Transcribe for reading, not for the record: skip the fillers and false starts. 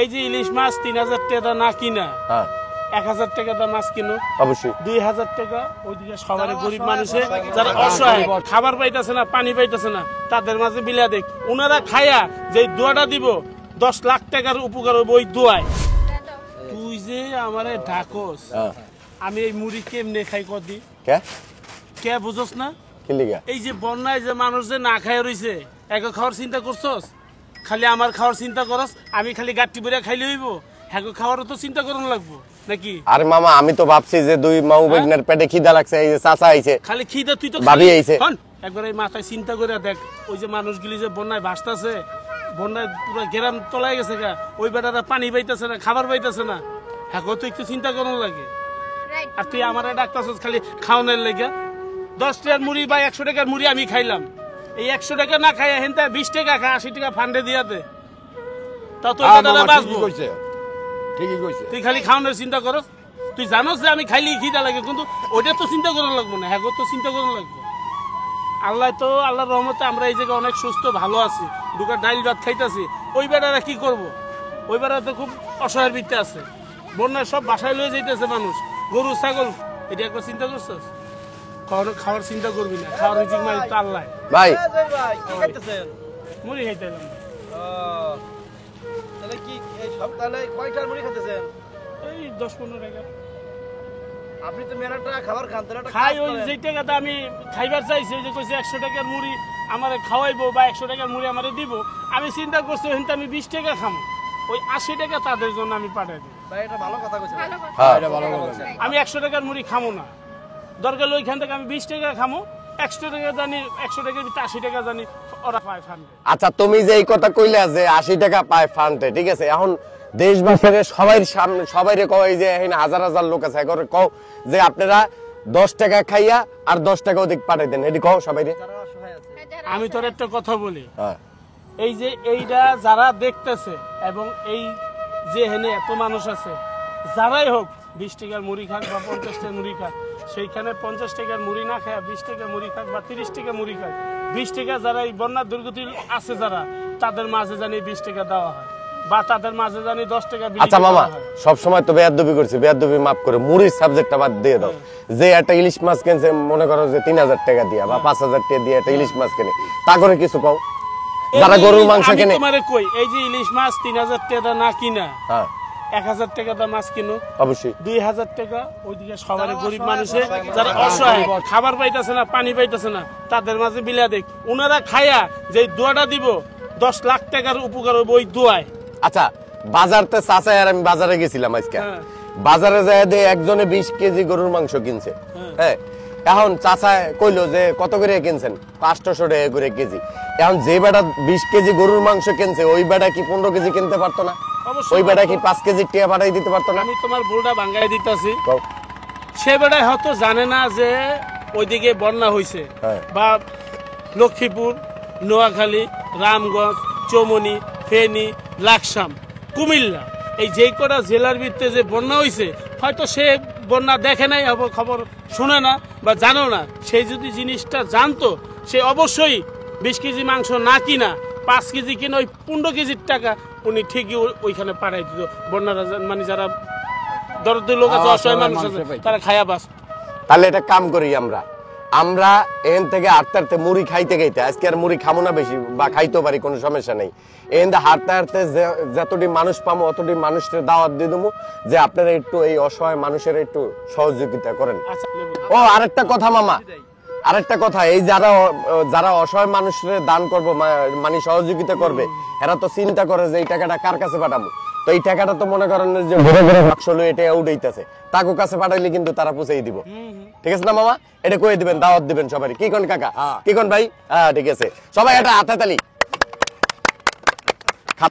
এই যে ইলিশ মাছ 3000 টাকা না কিনা 1000 টাকা দা মাছ কিনো অবশ্যই 2000 টাকা ওইদিকে সবার গরিব মানুষে যারা অসহায় খাবার পাইতেছে না পানি পাইতেছে না তাদের মাঝে বিলা দেখ ওনারা খায়া যে দোয়াটা দিব 10 লাখ টাকার উপকার হবে ওই দোয়ায়। তুই যে আমারে ঢাকস আমি এই মুড়ি কেমনে খাই কদি কে বুঝছ না এই যে বন্যায় যে মানুষ যে না খায় রইছে এক খাওয়ার চিন্তা করছস খালি আমার খাওয়ার চিন্তা করস আমি খালি গাট্টি বইরা খাইলে হইব হ্যাঁ খাওয়ারও তো চিন্তা করন লাগবো নাকি? আরে মামা আমি তো ভাবছি যে দুই মাউ বেগনার পেটে খিদা লাগছে এই যে চাচা আইছে খালি খিদা তুই তো ভাবি আইছে একবার এই মাথায় চিন্তা করে দেখ ওই যে মানুষগুলি যে বন্যায় ভাসতাছে বন্যায় পুরো গ্রাম তলায় গেছে গা ওই বেটারা পানি পাইতেছে না খাবার পাইতেছে না হ্যাঁ তো একটু চিন্তা করন লাগে আর তুই আমার ডাক্তারছস খালি খাওয়ানোর লেগে 10 টাকার মুড়ি বা 100 টাকার মুড়ি আমি খাইলাম এই 100 টাকা না খাইয়া হেন 20 টাকা খা 80 টাকা ফান্ডে দিয়া দে তা তো বেটারা বাঁচবো ঠিকই কইছে তুই খালি খাওয়ানোর চিন্তা করস তুই জানোস যে আমি খাইলে খিদা লাগে কিন্তু ওইটা তো চিন্তা করা লাগবো না হ্যাঁ তো চিন্তা করা লাগবো আল্লাহ তো আল্লাহর রহমতে আমরা এই জায়গায় অনেক সুস্থ ভালো আছি দুটো ডাইল ভাত খাইতেছি ওই বেটারা কি করব ওই বেটারা তো খুব অসহায়ের ভিত্তি আছে বন্যায় সব বাসায় লয়ে যাইতেছে মানুষ গরু ছাগল এটা একবার চিন্তা করছস খাওয়ার চিন্তা করবি না খাওয়ার রিজিক মালিক তো আল্লাহ। ভাই মুড়ি খাইতেলাম তাহলে কি এই সপ্তাহে কয়টার মুড়ি খাইতেছেন? এই 10-15 টাকা। আপনি তো মেরাটা খাবার খান তাহলে খাই ওই যে টাকাটা আমি খাইবার চাইছি ওই যে কইছে 100 টাকার মুড়ি আমারে খাওয়াইবো বা 100 টাকার মুড়ি আমারে দিব আমি চিন্তা করছি ওখানে আমি 20 টাকা খামো ওই 80 টাকা তাদের জন্য আমি পাঠাই দিই। ভাই এটা ভালো কথা কইছেন হ্যাঁ এটা ভালো কথা। আমি 100 টাকার মুড়ি খামো না দরকার হলে ওইখান থেকে আমি 20 টাকা খামো 100 টাকা জানি 100 টাকার ভিতরে 80 টাকা জানি ওরা পায় ফান্ডে। আচ্ছা তুমি যে এই কথা কইলা যে 80 টাকা পায় ফান্ডে ঠিক আছে এখন দেশবাসীর সবাই সামনে সবাইরে কয় যে এখানে হাজার হাজার লোক আছে করে কও যে আপনারা 10 টাকা খাইয়া আর 10 টাকা অধিক পাঠাই দেন এটি কও সবাইরে। আমি তোর একটা কথা বলি এই যে এইটা যারা দেখতেছে এবং এই যে হেনে এত মানুষ আছে যারাই হোক 20 টাকার মুড়ি খাক বা 50 টাকার মুড়ি খাক সেইখানে 50 টাকার মুড়ি না খায় 20 টাকা মুড়ি খাক বা 30 টাকা মুড়ি খাক 20 টাকা যারা এই বন্যার দুর্গতি আছে যারা তাদের মাঝে জানি 20 টাকা দেওয়া হয় বা তাদের মাঝে জানি 10 টাকা বিলি। আচ্ছা মামা সব সময় তো বেয়াদবি করছি বেয়াদবি মাফ করে মুড়ির সাবজেক্টটা বাদ দিয়ে দাও যে একটা ইলিশ মাছ কিনছে মনে করো যে 3000 টাকা দিয়া বা 5000 টাকা দিয়ে একটা ইলিশ মাছ কিনে তা করে কিছু কও যারা গরুর মাংস কিনে তোমারে কই এই যে ইলিশ মাছ 3000 টাকা না কিনা 1000 টাকা দা মাছ কিনো অবশ্যই 2000 টাকা ওইদিকে সবার গরিব মানুষে যারা অসহায় খাবার পাইতেছে না পানি পাইতেছে না তাদের মাঝে বিলা দেখ ওনারা খায়া যে দোয়াটা দিব 10 লাখ টাকার উপকার হবে ওই দোয়ায়। আচ্ছা বাজারতে চাচাই আর আমি বাজারে গেছিলাম আজকে বাজারে যায় দিয়ে একজনে 20 কেজি গরুর মাংস কিনছে হ্যাঁ এখন চাচা কইলো যে কত করে কিনছেন 500 টাকা করে কেজি এখন যে বেটা 20 কেজি গরুর মাংস কিনছে ওই বেটা কি 15 কেজি কিনতে পারতো না ওই বেটা কি 5 কেজি টিয়া পাঠাই দিতে পারতো না? আমি তোমার ভুলটা ভাঙাই দিতেছি সে বেটা হয়তো জানে না যে ওইদিকে বন্যা হয়েছে বা লক্ষ্মীপুর নোয়াখালী রামগঞ্জ চৌমনি ফেনী লাকসাম কুমিল্লা এই যে কটা জেলার ভিতরে যে বন্যা হয়েছে হয়তো সে বন্যা দেখে নাই খবর শুনে না বা জানো না সেই যদি জিনিসটা জানতো সে অবশ্যই 20 কেজি মাংস না কিনা 5 কেজি কিনা ওই 15 কেজির টাকা উনি ঠিকই ওইখানে পাঠাই দিত বন্যার মানে যারা দরিদ্র লোক আছে অসহায় মানুষ আছে তারা খায়া বাস। তাহলে এটা কাম করি আমরা আমরা এখান থেকে হাঁটতে মুড়ি খাইতে খাইতে আজকে আর মুড়ি খামো না বেশি বা খাইতে পারি কোনো সমস্যা নেই এখান থেকে হাঁটতে যতটি মানুষ পাবো অতটি মানুষের দাওয়াত দিয়ে দেবো যে আপনারা একটু এই অসহায় মানুষের একটু সহযোগিতা করেন। ও আরেকটা কথা মামা আরেকটা কথা এই যারা যারা অসহায় মানুষের দান করবো মানে সহযোগিতা করবে এরা তো চিন্তা করে যে এই টাকাটা কার কাছে পাঠাবো তো এই টাকাটা তো মনে করেন যে ঘুরে ঘুরে আসলে এটা উঠাইতেছে তাকে কাছে পাঠাইলে কিন্তু তারা পৌঁছেই দিব ঠিক আছে না মামা এটা কয়ে দিবেন দাওয়াত দিবেন সবাই কি কোন কাকা কি কোন ভাই হ্যাঁ ঠিক আছে সবাই এটা হাতে তালি